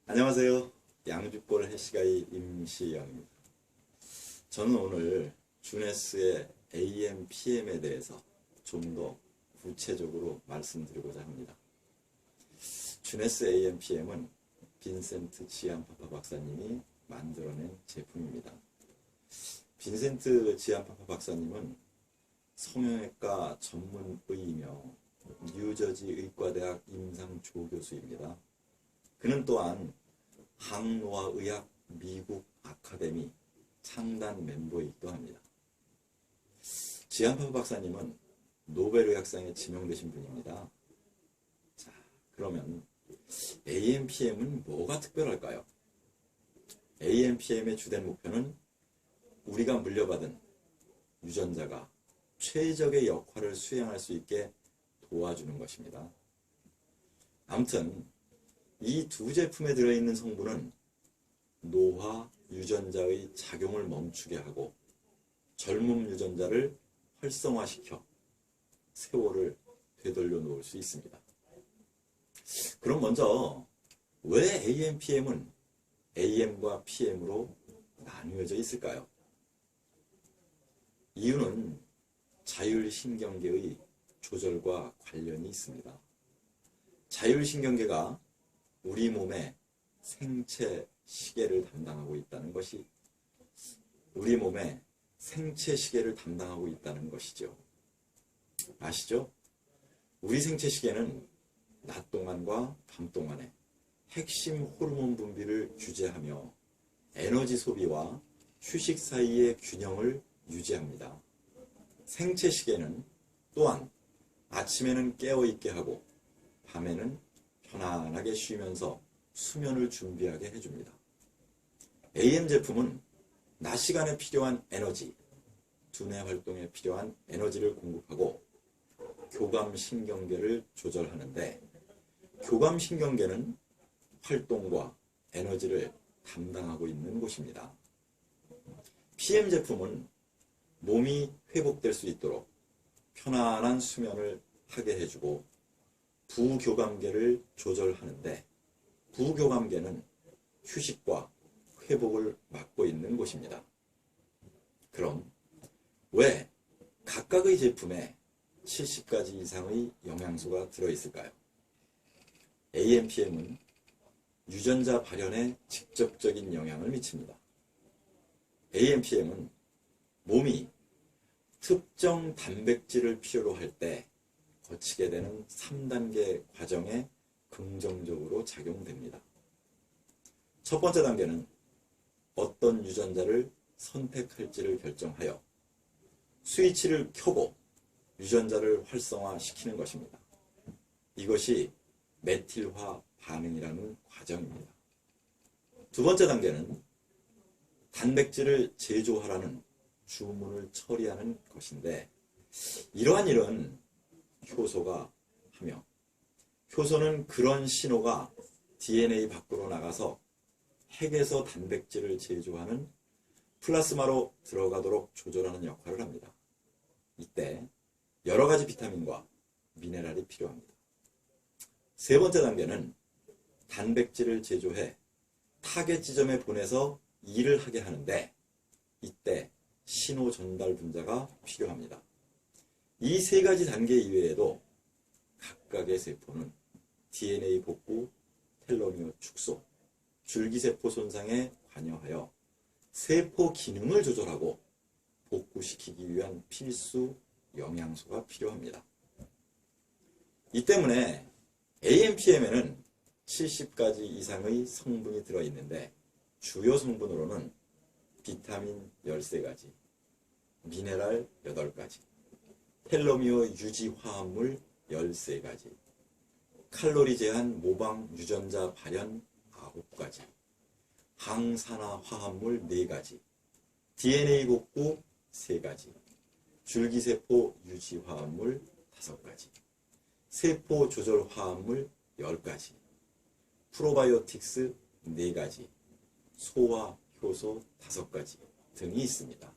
안녕하세요. 양주골 해시가이 임시영입니다. 저는 오늘 주네스의 AM, PM에 대해서 좀 더 구체적으로 말씀드리고자 합니다. 주네스 AM, PM은 빈센트 지안파파 박사님이 만들어낸 제품입니다. 빈센트 지안파파 박사님은 성형외과 전문의이며 뉴저지 의과대학 임상조교수입니다. 그는 또한 항노화의학 미국 아카데미 창단 멤버이기도 합니다. 지안파파 박사님은 노벨의학상에 지명되신 분입니다. 자, 그러면 AMPM은 뭐가 특별할까요? AMPM의 주된 목표는 우리가 물려받은 유전자가 최적의 역할을 수행할 수 있게 도와주는 것입니다. 아무튼 이 두 제품에 들어있는 성분은 노화 유전자의 작용을 멈추게 하고 젊음 유전자를 활성화시켜 세월을 되돌려 놓을 수 있습니다. 그럼 먼저 왜 AMPM은 AM과 PM으로 나누어져 있을까요? 이유는 자율신경계의 조절과 관련이 있습니다. 자율신경계가 우리 몸의 생체 시계를 담당하고 있다는 것이 우리 몸의 생체 시계를 담당하고 있다는 것이죠. 아시죠? 우리 생체 시계는 낮 동안과 밤 동안의 핵심 호르몬 분비를 규제하며 에너지 소비와 휴식 사이의 균형을 유지합니다. 생체 시계는 또한 아침에는 깨어있게 하고 밤에는 편안하게 쉬면서 수면을 준비하게 해줍니다. AM 제품은 낮 시간에 필요한 에너지, 두뇌 활동에 필요한 에너지를 공급하고 교감신경계를 조절하는데 교감신경계는 활동과 에너지를 담당하고 있는 곳입니다. PM 제품은 몸이 회복될 수 있도록 편안한 수면을 하게 해주고 부교감계를 조절하는데 부교감계는 휴식과 회복을 맡고 있는 곳입니다. 그럼 왜 각각의 제품에 70가지 이상의 영양소가 들어있을까요? AMPM은 유전자 발현에 직접적인 영향을 미칩니다. AMPM은 몸이 특정 단백질을 필요로 할 때 거치게 되는 3단계 과정에 긍정적으로 작용됩니다. 첫 번째 단계는 어떤 유전자를 선택할지를 결정하여 스위치를 켜고 유전자를 활성화시키는 것입니다. 이것이 메틸화 반응이라는 과정입니다. 두 번째 단계는 단백질을 제조하라는 주문을 처리하는 것인데 이러한 일은 효소가 하며 효소는 그런 신호가 DNA 밖으로 나가서 핵에서 단백질을 제조하는 플라스마로 들어가도록 조절하는 역할을 합니다. 이때 여러 가지 비타민과 미네랄이 필요합니다. 세 번째 단계는 단백질을 제조해 타겟 지점에 보내서 일을 하게 하는데 이때 신호 전달 분자가 필요합니다. 이 세 가지 단계 이외에도 각각의 세포는 DNA 복구, 텔로미어 축소, 줄기세포 손상에 관여하여 세포 기능을 조절하고 복구시키기 위한 필수 영양소가 필요합니다. 이 때문에 AMPM에는 70가지 이상의 성분이 들어있는데 주요 성분으로는 비타민 13가지, 미네랄 8가지, 텔로미어 유지 화합물 13가지, 칼로리 제한 모방 유전자 발현 9가지, 항산화 화합물 4가지, DNA 복구 3가지, 줄기세포 유지 화합물 5가지, 세포 조절 화합물 10가지, 프로바이오틱스 4가지, 소화 효소 5가지 등이 있습니다.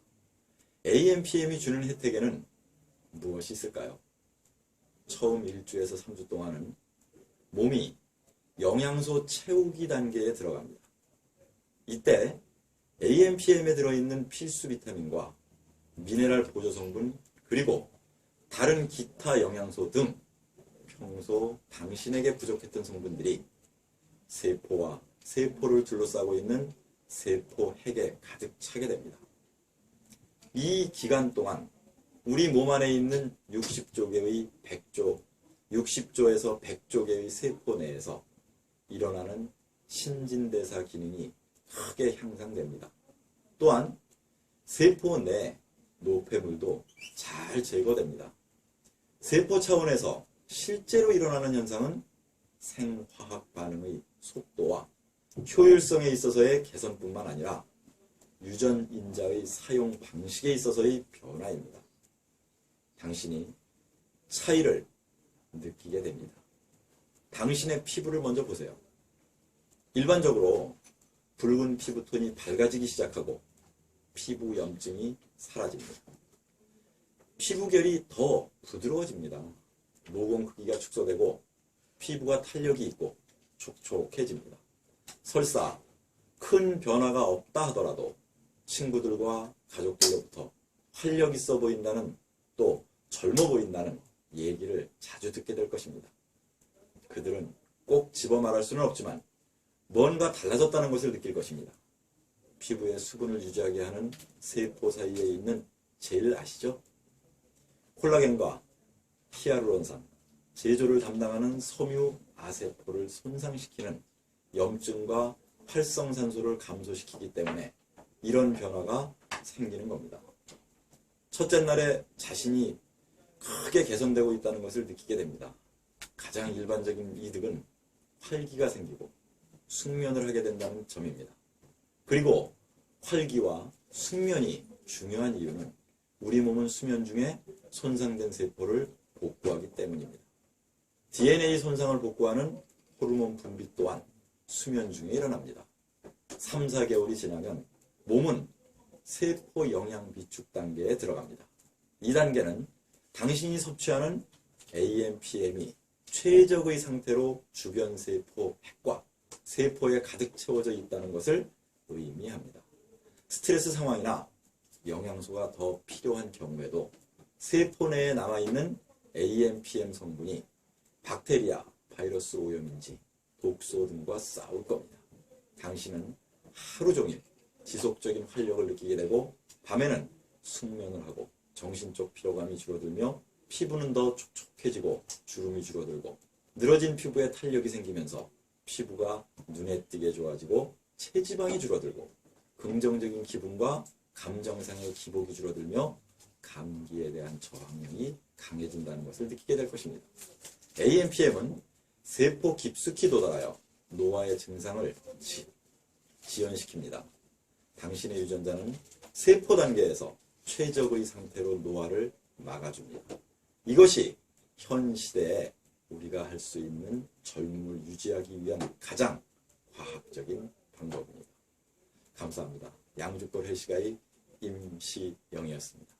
AMPM이 주는 혜택에는 무엇이 있을까요? 처음 1주에서 3주 동안은 몸이 영양소 채우기 단계에 들어갑니다. 이때 AMPM에 들어있는 필수 비타민과 미네랄 보조 성분 그리고 다른 기타 영양소 등 평소 당신에게 부족했던 성분들이 세포와 세포를 둘러싸고 있는 세포 핵에 가득 차게 됩니다. 이 기간 동안 우리 몸 안에 있는 60조 개의 60조에서 100조 개의 세포 내에서 일어나는 신진대사 기능이 크게 향상됩니다. 또한 세포 내 노폐물도 잘 제거됩니다. 세포 차원에서 실제로 일어나는 현상은 생화학 반응의 속도와 효율성에 있어서의 개선뿐만 아니라 유전인자의 사용 방식에 있어서의 변화입니다. 당신이 차이를 느끼게 됩니다. 당신의 피부를 먼저 보세요. 일반적으로 붉은 피부톤이 밝아지기 시작하고 피부 염증이 사라집니다. 피부결이 더 부드러워집니다. 모공 크기가 축소되고 피부가 탄력이 있고 촉촉해집니다. 설사 큰 변화가 없다 하더라도 친구들과 가족들로부터 활력 있어 보인다는 또 젊어 보인다는 얘기를 자주 듣게 될 것입니다. 그들은 꼭 집어 말할 수는 없지만 뭔가 달라졌다는 것을 느낄 것입니다. 피부에 수분을 유지하게 하는 세포 사이에 있는 젤 아시죠? 콜라겐과 히알루론산, 제조를 담당하는 섬유 아세포를 손상시키는 염증과 활성산소를 감소시키기 때문에 이런 변화가 생기는 겁니다. 첫째 날에 자신이 크게 개선되고 있다는 것을 느끼게 됩니다. 가장 일반적인 이득은 활기가 생기고 숙면을 하게 된다는 점입니다. 그리고 활기와 숙면이 중요한 이유는 우리 몸은 수면 중에 손상된 세포를 복구하기 때문입니다. DNA 손상을 복구하는 호르몬 분泌 또한 수면 중에 일어납니다. 3, 4개월이 지나면 몸은 세포 영양 비축 단계에 들어갑니다. 이 단계는 당신이 섭취하는 AMPM이 최적의 상태로 주변 세포 핵과 세포에 가득 채워져 있다는 것을 의미합니다. 스트레스 상황이나 영양소가 더 필요한 경우에도 세포 내에 남아있는 AMPM 성분이 박테리아, 바이러스 오염인지 독소 등과 싸울 겁니다. 당신은 하루 종일 지속적인 활력을 느끼게 되고 밤에는 숙면을 하고 정신적 피로감이 줄어들며 피부는 더 촉촉해지고 주름이 줄어들고 늘어진 피부에 탄력이 생기면서 피부가 눈에 띄게 좋아지고 체지방이 줄어들고 긍정적인 기분과 감정상의 기복이 줄어들며 감기에 대한 저항력이 강해진다는 것을 느끼게 될 것입니다. AMPM은 세포 깊숙이 도달하여 노화의 증상을 지연시킵니다. 당신의 유전자는 세포 단계에서 최적의 상태로 노화를 막아줍니다. 이것이 현 시대에 우리가 할 수 있는 젊음을 유지하기 위한 가장 과학적인 방법입니다. 감사합니다. 양주골 헬시가의 임시영이었습니다.